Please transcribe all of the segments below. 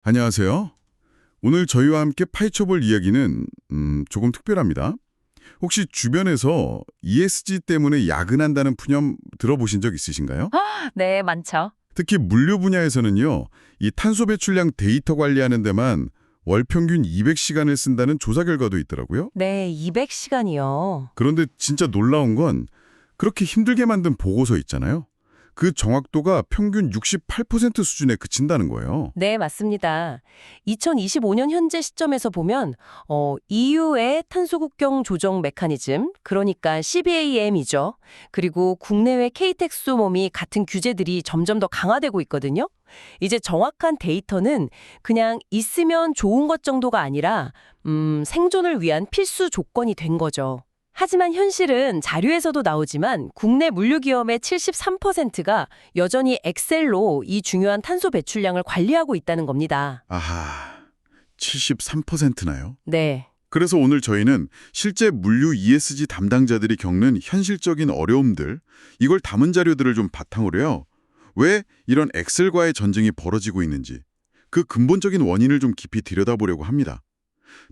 안녕하세요. 오늘 저희와 함께 파헤쳐볼 이야기는 조금 특별합니다. 혹시 주변에서 ESG 때문에 야근한다는 푸념 들어보신 적 있으신가요? 네, 많죠. 특히 물류 분야에서는요, 이 탄소 배출량 데이터 관리하는 데만 월 평균 200시간을 쓴다는 조사 결과도 있더라고요. 네, 200시간이요. 그런데 진짜 놀라운 건 그렇게 힘들게 만든 보고서 있잖아요. 그 정확도가 평균 68% 수준에 그친다는 거예요. 네, 맞습니다. 2025년 현재 시점에서 보면 EU의 탄소 국경 조정 메커니즘, 그러니까 CBAM이죠. 그리고 국내외 KTEX 같은 규제들이 점점 더 강화되고 있거든요. 이제 정확한 데이터는 그냥 있으면 좋은 것 정도가 아니라 생존을 위한 필수 조건이 된 거죠. 하지만 현실은 자료에서도 나오지만 국내 물류기업의 73%가 여전히 엑셀로 이 중요한 탄소 배출량을 관리하고 있다는 겁니다. 아하, 73%나요? 네. 그래서 오늘 저희는 실제 물류 ESG 담당자들이 겪는 현실적인 어려움들, 이걸 담은 자료들을 좀 바탕으로요. 왜 이런 엑셀과의 전쟁이 벌어지고 있는지, 그 근본적인 원인을 좀 깊이 들여다보려고 합니다.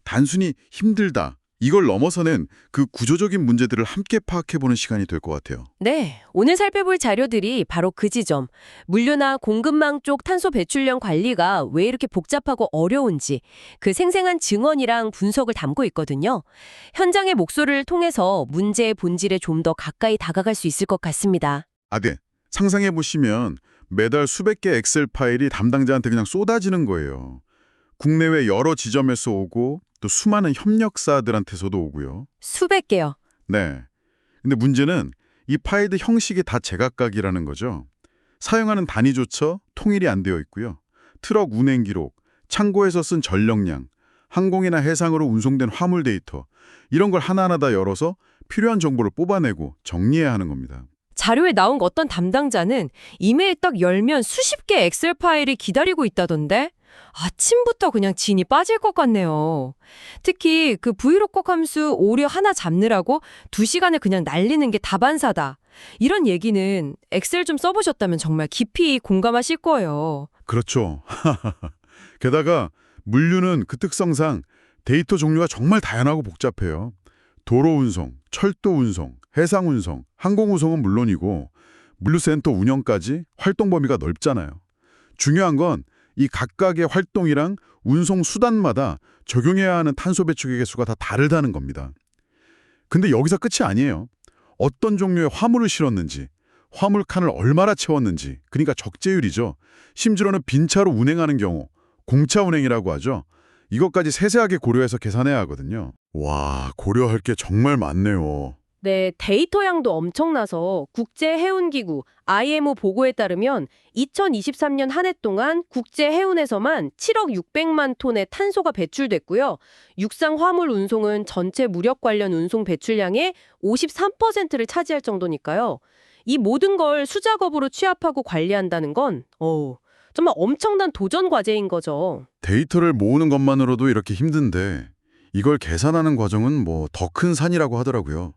단순히 힘들다, 이걸 넘어서는 그 구조적인 문제들을 함께 파악해보는 시간이 될 것 같아요. 네, 오늘 살펴볼 자료들이 바로 그 지점, 물류나 공급망 쪽 탄소 배출량 관리가 왜 이렇게 복잡하고 어려운지 그 생생한 증언이랑 분석을 담고 있거든요. 현장의 목소리를 통해서 문제의 본질에 좀 더 가까이 다가갈 수 있을 것 같습니다. 네. 상상해보시면 매달 수백 개 엑셀 파일이 담당자한테 그냥 쏟아지는 거예요. 국내외 여러 지점에서 오고 또 수많은 협력사들한테서도 오고요. 수백 개요. 네. 근데 문제는 이 파일들 형식이 다 제각각이라는 거죠. 사용하는 단위조차 통일이 안 되어 있고요. 트럭 운행 기록, 창고에서 쓴 전력량, 항공이나 해상으로 운송된 화물 데이터, 이런 걸 하나하나 다 열어서 필요한 정보를 뽑아내고 정리해야 하는 겁니다. 자료에 나온 어떤 담당자는 이메일 딱 열면 수십 개 엑셀 파일이 기다리고 있다던데? 아침부터 그냥 진이 빠질 것 같네요. 특히 그 브이로그 함수 오류 하나 잡느라고 2시간을 그냥 날리는 게 다반사다. 이런 얘기는 엑셀 좀 써보셨다면 정말 깊이 공감하실 거예요. 그렇죠. 게다가 물류는 그 특성상 데이터 종류가 정말 다양하고 복잡해요. 도로 운송, 철도 운송, 해상 운송, 항공 운송은 물론이고 물류센터 운영까지 활동 범위가 넓잖아요. 중요한 건 이 각각의 활동이랑 운송 수단마다 적용해야 하는 탄소 배출 개수가 다 다르다는 겁니다. 근데 여기서 끝이 아니에요. 어떤 종류의 화물을 실었는지, 화물 칸을 얼마나 채웠는지, 그러니까 적재율이죠. 심지어는 빈차로 운행하는 경우, 공차 운행이라고 하죠. 이것까지 세세하게 고려해서 계산해야 하거든요. 와, 고려할 게 정말 많네요. 네, 데이터 양도 엄청나서 국제해운기구 IMO 보고에 따르면 2023년 한 해 동안 국제해운에서만 7억 600만 톤의 탄소가 배출됐고요. 육상 화물 운송은 전체 무력 관련 운송 배출량의 53%를 차지할 정도니까요. 이 모든 걸 수작업으로 취합하고 관리한다는 건 정말 엄청난 도전 과제인 거죠. 데이터를 모으는 것만으로도 이렇게 힘든데 이걸 계산하는 과정은 뭐 더 큰 산이라고 하더라고요.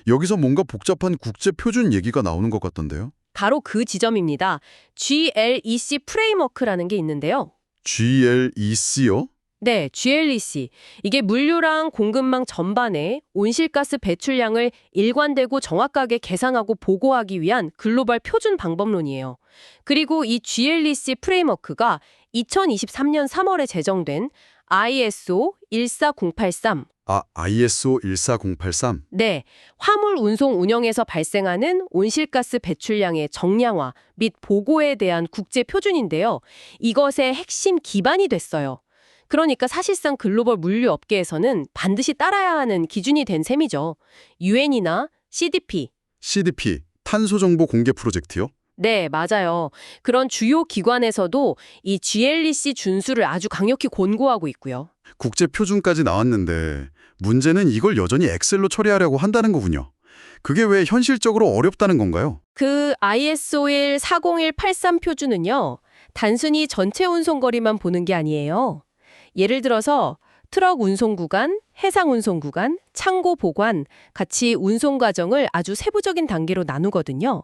여기서 뭔가 복잡한 국제 표준 얘기가 나오는 것 같던데요. 바로 그 지점입니다. GLEC 프레임워크라는 게 있는데요. GLEC요? 네, GLEC. 이게 물류랑 공급망 전반에 온실가스 배출량을 일관되고 정확하게 계산하고 보고하기 위한 글로벌 표준 방법론이에요. 그리고 이 GLEC 프레임워크가 2023년 3월에 제정된 ISO 14083, ISO 14083. 네, 화물 운송 운영에서 발생하는 온실가스 배출량의 정량화 및 보고에 대한 국제 표준인데요. 이것의 핵심 기반이 됐어요. 그러니까 사실상 글로벌 물류 업계에서는 반드시 따라야 하는 기준이 된 셈이죠. 유엔이나 CDP. CDP, 탄소정보 공개 프로젝트요? 네, 맞아요. 그런 주요 기관에서도 이 GLEC 준수를 아주 강력히 권고하고 있고요. 국제 표준까지 나왔는데 문제는 이걸 여전히 엑셀로 처리하려고 한다는 거군요. 그게 왜 현실적으로 어렵다는 건가요? 그 ISO 14083 표준은요, 단순히 전체 운송 거리만 보는 게 아니에요. 예를 들어서 트럭 운송 구간, 해상 운송 구간, 창고 보관 같이 운송 과정을 아주 세부적인 단계로 나누거든요.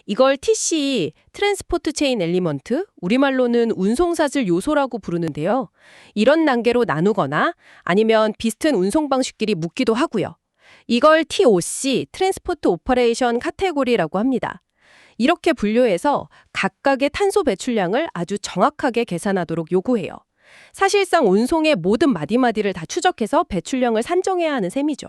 이걸 TC, 트랜스포트 체인 엘리먼트, 우리말로는 운송사슬 요소라고 부르는데요. 이런 단계로 나누거나 아니면 비슷한 운송 방식끼리 묶기도 하고요. 이걸 TOC, 트랜스포트 오퍼레이션 카테고리라고 합니다. 이렇게 분류해서 각각의 탄소 배출량을 아주 정확하게 계산하도록 요구해요. 사실상 운송의 모든 마디마디를 다 추적해서 배출량을 산정해야 하는 셈이죠.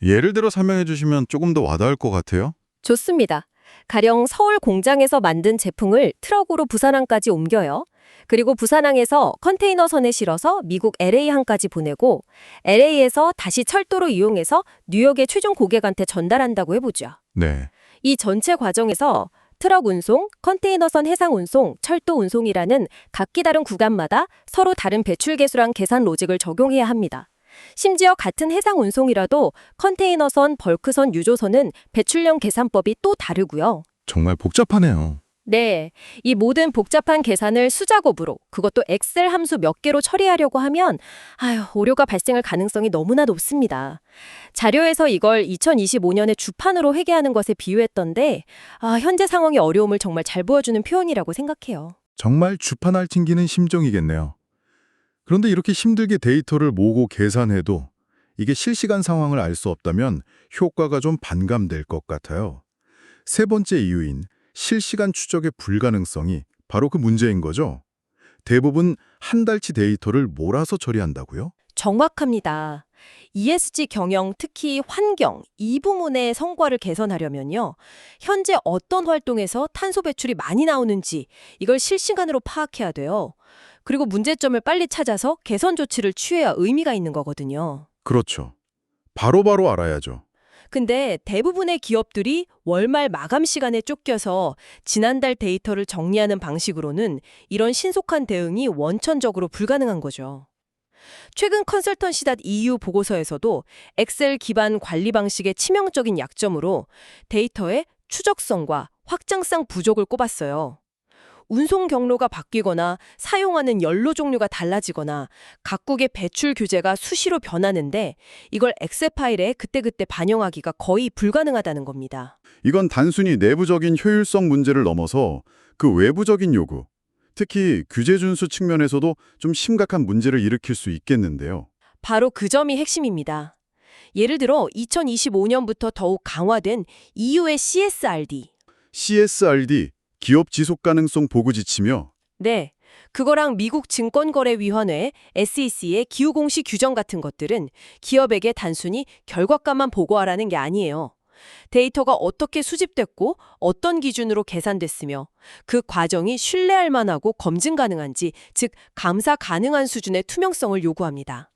예를 들어 설명해 주시면 조금 더 와닿을 것 같아요. 좋습니다. 가령 서울 공장에서 만든 제품을 트럭으로 부산항까지 옮겨요. 그리고 부산항에서 컨테이너선에 실어서 미국 LA항까지 보내고 LA에서 다시 철도로 이용해서 뉴욕의 최종 고객한테 전달한다고 해보죠. 네. 이 전체 과정에서 트럭 운송, 컨테이너선 해상 운송, 철도 운송이라는 각기 다른 구간마다 서로 다른 배출 계수랑 계산 로직을 적용해야 합니다. 심지어 같은 해상 운송이라도 컨테이너선, 벌크선, 유조선은 배출량 계산법이 또 다르고요. 정말 복잡하네요. 네, 이 모든 복잡한 계산을 수작업으로, 그것도 엑셀 함수 몇 개로 처리하려고 하면 오류가 발생할 가능성이 너무나 높습니다. 자료에서 이걸 2025년에 주판으로 회계하는 것에 비유했던데 현재 상황의 어려움을 정말 잘 보여주는 표현이라고 생각해요. 정말 주판알 튕기는 심정이겠네요. 그런데 이렇게 힘들게 데이터를 모으고 계산해도 이게 실시간 상황을 알 수 없다면 효과가 좀 반감될 것 같아요. 세 번째 이유인 실시간 추적의 불가능성이 바로 그 문제인 거죠. 대부분 한 달치 데이터를 몰아서 처리한다고요? 정확합니다. ESG 경영, 특히 환경, 이 부문의 성과를 개선하려면요. 현재 어떤 활동에서 탄소 배출이 많이 나오는지 이걸 실시간으로 파악해야 돼요. 그리고 문제점을 빨리 찾아서 개선 조치를 취해야 의미가 있는 거거든요. 그렇죠. 바로바로 알아야죠. 근데 대부분의 기업들이 월말 마감 시간에 쫓겨서 지난달 데이터를 정리하는 방식으로는 이런 신속한 대응이 원천적으로 불가능한 거죠. 최근 컨설턴시.eu 보고서에서도 엑셀 기반 관리 방식의 치명적인 약점으로 데이터의 추적성과 확장성 부족을 꼽았어요. 운송 경로가 바뀌거나 사용하는 연료 종류가 달라지거나 각국의 배출 규제가 수시로 변하는데 이걸 엑셀 파일에 그때그때 반영하기가 거의 불가능하다는 겁니다. 이건 단순히 내부적인 효율성 문제를 넘어서 그 외부적인 요구, 특히 규제 준수 측면에서도 좀 심각한 문제를 일으킬 수 있겠는데요. 바로 그 점이 핵심입니다. 예를 들어 2025년부터 더욱 강화된 EU의 CSRD. CSRD, 기업 지속 가능성 보고 지치며 네, 그거랑 미국 증권거래위원회 SEC의 기후공시 규정 같은 것들은 기업에게 단순히 결과값만 보고하라는 게 아니에요. 데이터가 어떻게 수집됐고 어떤 기준으로 계산됐으며 그 과정이 신뢰할 만하고 검증 가능한지, 즉 감사 가능한 수준의 투명성을 요구합니다.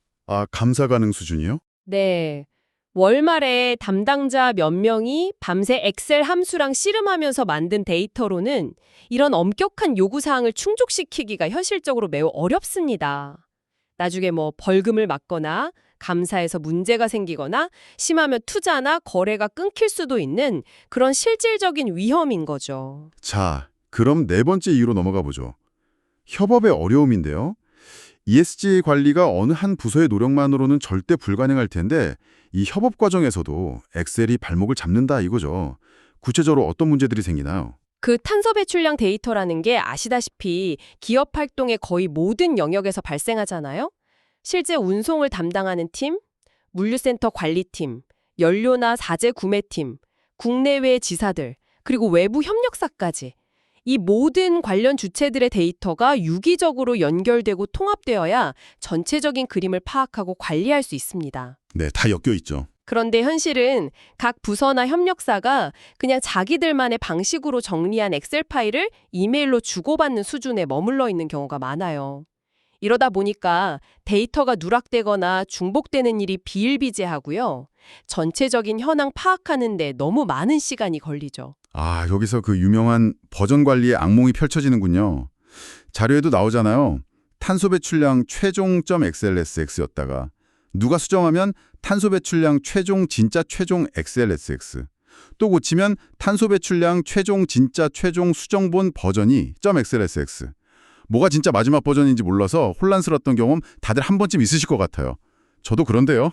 감사 가능 수준이요? 네. 월말에 담당자 몇 명이 밤새 엑셀 함수랑 씨름하면서 만든 데이터로는 이런 엄격한 요구사항을 충족시키기가 현실적으로 매우 어렵습니다. 나중에 벌금을 맞거나 감사에서 문제가 생기거나 심하면 투자나 거래가 끊길 수도 있는 그런 실질적인 위험인 거죠. 자, 그럼 네 번째 이유로 넘어가 보죠. 협업의 어려움인데요. ESG 관리가 어느 한 부서의 노력만으로는 절대 불가능할 텐데 이 협업 과정에서도 엑셀이 발목을 잡는다 이거죠. 구체적으로 어떤 문제들이 생기나요? 그 탄소 배출량 데이터라는 게 아시다시피 기업 활동의 거의 모든 영역에서 발생하잖아요. 실제 운송을 담당하는 팀, 물류센터 관리팀, 연료나 사제 구매팀, 국내외 지사들, 그리고 외부 협력사까지 이 모든 관련 주체들의 데이터가 유기적으로 연결되고 통합되어야 전체적인 그림을 파악하고 관리할 수 있습니다. 네, 다 엮여 있죠. 그런데 현실은 각 부서나 협력사가 그냥 자기들만의 방식으로 정리한 엑셀 파일을 이메일로 주고받는 수준에 머물러 있는 경우가 많아요. 이러다 보니까 데이터가 누락되거나 중복되는 일이 비일비재하고요. 전체적인 현황 파악하는 데 너무 많은 시간이 걸리죠. 여기서 그 유명한 버전 관리의 악몽이 펼쳐지는군요. 자료에도 나오잖아요. 탄소 배출량 최종점 XLSX였다가 누가 수정하면 탄소 배출량 최종 진짜 최종 XLSX. 또 고치면 탄소 배출량 최종 진짜 최종 수정본 버전이 .XLSX. 뭐가 진짜 마지막 버전인지 몰라서 혼란스러웠던 경험 다들 한 번쯤 있으실 것 같아요. 저도 그런데요.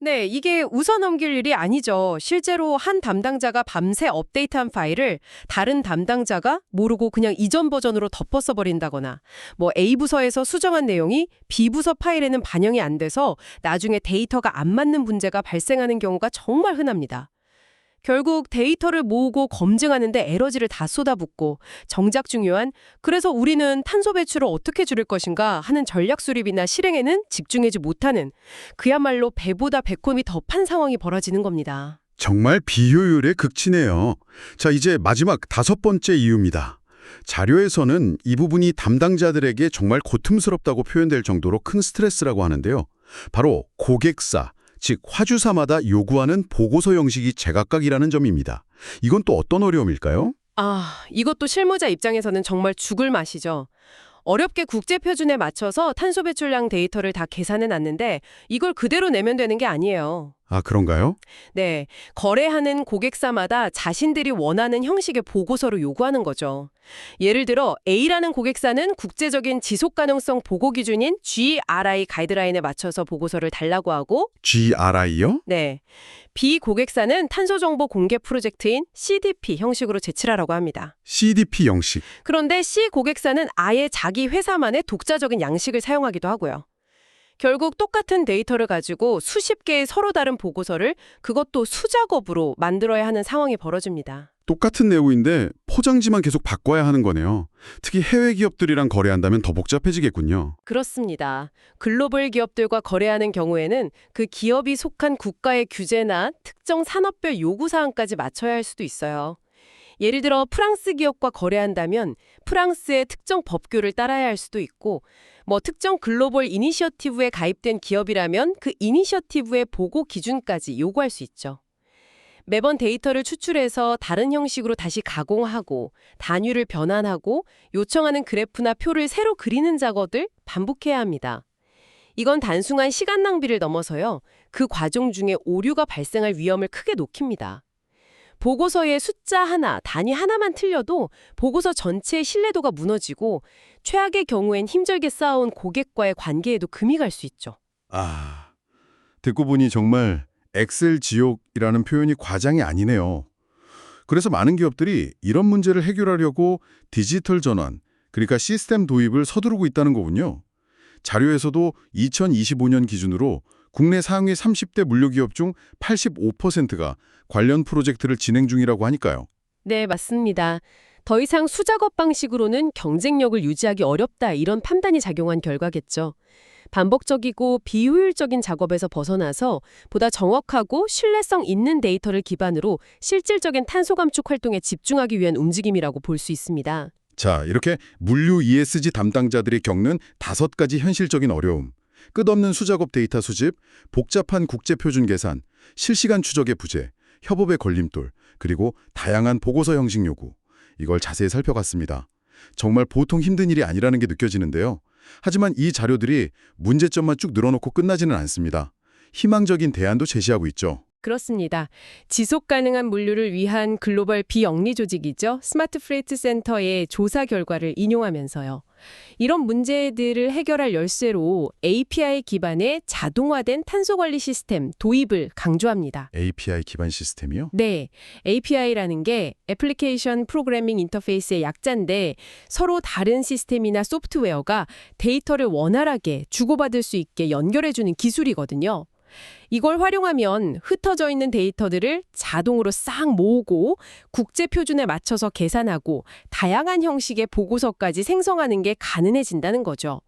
네, 이게 웃어넘길 일이 아니죠. 실제로 한 담당자가 밤새 업데이트한 파일을 다른 담당자가 모르고 그냥 이전 버전으로 덮어 써버린다거나 뭐 A부서에서 수정한 내용이 B부서 파일에는 반영이 안 돼서 나중에 데이터가 안 맞는 문제가 발생하는 경우가 정말 흔합니다. 결국 데이터를 모으고 검증하는데 에너지를 다 쏟아붓고 정작 중요한 그래서 우리는 탄소 배출을 어떻게 줄일 것인가 하는 전략 수립이나 실행에는 집중하지 못하는 그야말로 배보다 배꼽이 더 판 상황이 벌어지는 겁니다. 정말 비효율의 극치네요. 자, 이제 마지막 5번째 이유입니다. 자료에서는 이 부분이 담당자들에게 정말 고통스럽다고 표현될 정도로 큰 스트레스라고 하는데요. 바로 고객사, 즉 화주사마다 요구하는 보고서 형식이 제각각이라는 점입니다. 이건 또 어떤 어려움일까요? 이것도 실무자 입장에서는 정말 죽을 맛이죠. 어렵게 국제 표준에 맞춰서 탄소 배출량 데이터를 다 계산해 놨는데 이걸 그대로 내면 되는 게 아니에요. 아, 그런가요? 네, 거래하는 고객사마다 자신들이 원하는 형식의 보고서를 요구하는 거죠. 예를 들어 A라는 고객사는 국제적인 지속가능성 보고 기준인 GRI 가이드라인에 맞춰서 보고서를 달라고 하고 GRI요? 네, B 고객사는 탄소정보 공개 프로젝트인 CDP 형식으로 제출하라고 합니다. CDP 형식. 그런데 C 고객사는 아예 자기 회사만의 독자적인 양식을 사용하기도 하고요. 결국 똑같은 데이터를 가지고 수십 개의 서로 다른 보고서를 그것도 수작업으로 만들어야 하는 상황이 벌어집니다. 똑같은 내용인데 포장지만 계속 바꿔야 하는 거네요. 특히 해외 기업들이랑 거래한다면 더 복잡해지겠군요. 그렇습니다. 글로벌 기업들과 거래하는 경우에는 그 기업이 속한 국가의 규제나 특정 산업별 요구사항까지 맞춰야 할 수도 있어요. 예를 들어 프랑스 기업과 거래한다면 프랑스의 특정 법규를 따라야 할 수도 있고 특정 글로벌 이니셔티브에 가입된 기업이라면 그 이니셔티브의 보고 기준까지 요구할 수 있죠. 매번 데이터를 추출해서 다른 형식으로 다시 가공하고 단위를 변환하고 요청하는 그래프나 표를 새로 그리는 작업을 반복해야 합니다. 이건 단순한 시간 낭비를 넘어서요. 그 과정 중에 오류가 발생할 위험을 크게 높입니다. 보고서의 숫자 하나, 단위 하나만 틀려도 보고서 전체의 신뢰도가 무너지고 최악의 경우엔 힘들게 쌓아온 고객과의 관계에도 금이 갈 수 있죠. 듣고 보니 정말 엑셀 지옥이라는 표현이 과장이 아니네요. 그래서 많은 기업들이 이런 문제를 해결하려고 디지털 전환, 그러니까 시스템 도입을 서두르고 있다는 거군요. 자료에서도 2025년 기준으로 국내 상위 30대 물류기업 중 85%가 관련 프로젝트를 진행 중이라고 하니까요. 네, 맞습니다. 더 이상 수작업 방식으로는 경쟁력을 유지하기 어렵다 이런 판단이 작용한 결과겠죠. 반복적이고 비효율적인 작업에서 벗어나서 보다 정확하고 신뢰성 있는 데이터를 기반으로 실질적인 탄소 감축 활동에 집중하기 위한 움직임이라고 볼 수 있습니다. 자, 이렇게 물류 ESG 담당자들이 겪는 5가지 현실적인 어려움. 끝없는 수작업 데이터 수집, 복잡한 국제표준 계산, 실시간 추적의 부재, 협업의 걸림돌, 그리고 다양한 보고서 형식 요구. 이걸 자세히 살펴봤습니다. 정말 보통 힘든 일이 아니라는 게 느껴지는데요. 하지만 이 자료들이 문제점만 쭉 늘어놓고 끝나지는 않습니다. 희망적인 대안도 제시하고 있죠. 그렇습니다. 지속 가능한 물류를 위한 글로벌 비영리 조직이죠. 스마트 프레이트 센터의 조사 결과를 인용하면서요. 이런 문제들을 해결할 열쇠로 API 기반의 자동화된 탄소 관리 시스템 도입을 강조합니다. API 기반 시스템이요? 네, API라는 게 애플리케이션 프로그래밍 인터페이스의 약자인데 서로 다른 시스템이나 소프트웨어가 데이터를 원활하게 주고받을 수 있게 연결해주는 기술이거든요. 이걸 활용하면 흩어져 있는 데이터들을 자동으로 싹 모으고 국제 표준에 맞춰서 계산하고 다양한 형식의 보고서까지 생성하는 게 가능해진다는 거죠.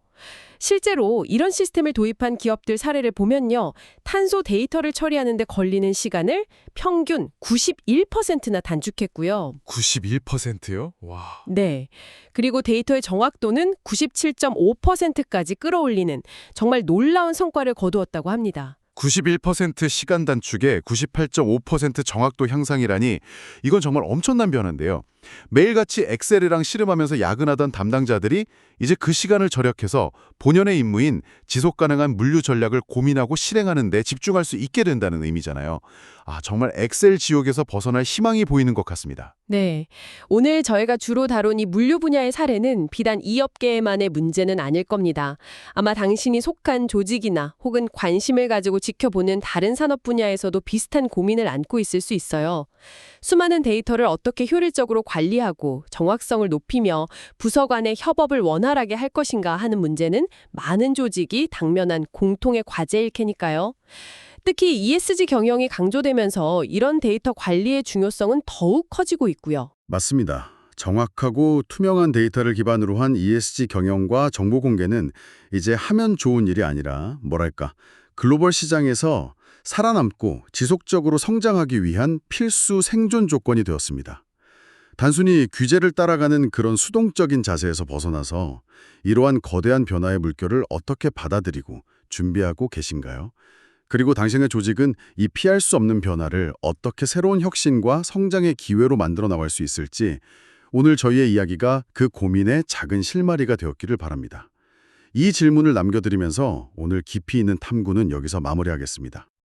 실제로 이런 시스템을 도입한 기업들 사례를 보면요. 탄소 데이터를 처리하는 데 걸리는 시간을 평균 91%나 단축했고요. 91%요? 와. 네. 그리고 데이터의 정확도는 97.5%까지 끌어올리는 정말 놀라운 성과를 거두었다고 합니다. 91% 시간 단축에 98.5% 정확도 향상이라니 이건 정말 엄청난 변화인데요. 매일같이 엑셀이랑 씨름하면서 야근하던 담당자들이 이제 그 시간을 절약해서 본연의 임무인 지속가능한 물류 전략을 고민하고 실행하는 데 집중할 수 있게 된다는 의미잖아요. 정말 엑셀 지옥에서 벗어날 희망이 보이는 것 같습니다. 네. 오늘 저희가 주로 다룬 이 물류 분야의 사례는 비단 이 업계만의 문제는 아닐 겁니다. 아마 당신이 속한 조직이나 혹은 관심을 가지고 지켜보는 다른 산업 분야에서도 비슷한 고민을 안고 있을 수 있어요. 수많은 데이터를 어떻게 효율적으로 관리하고 정확성을 높이며 부서 간의 협업을 원활하게 할 것인가 하는 문제는 많은 조직이 당면한 공통의 과제일 테니까요. 특히 ESG 경영이 강조되면서 이런 데이터 관리의 중요성은 더욱 커지고 있고요. 맞습니다. 정확하고 투명한 데이터를 기반으로 한 ESG 경영과 정보 공개는 이제 하면 좋은 일이 아니라 글로벌 시장에서 살아남고 지속적으로 성장하기 위한 필수 생존 조건이 되었습니다. 단순히 규제를 따라가는 그런 수동적인 자세에서 벗어나서 이러한 거대한 변화의 물결을 어떻게 받아들이고 준비하고 계신가요? 그리고 당신의 조직은 이 피할 수 없는 변화를 어떻게 새로운 혁신과 성장의 기회로 만들어 나갈 수 있을지 오늘 저희의 이야기가 그 고민의 작은 실마리가 되었기를 바랍니다. 이 질문을 남겨드리면서 오늘 깊이 있는 탐구는 여기서 마무리하겠습니다.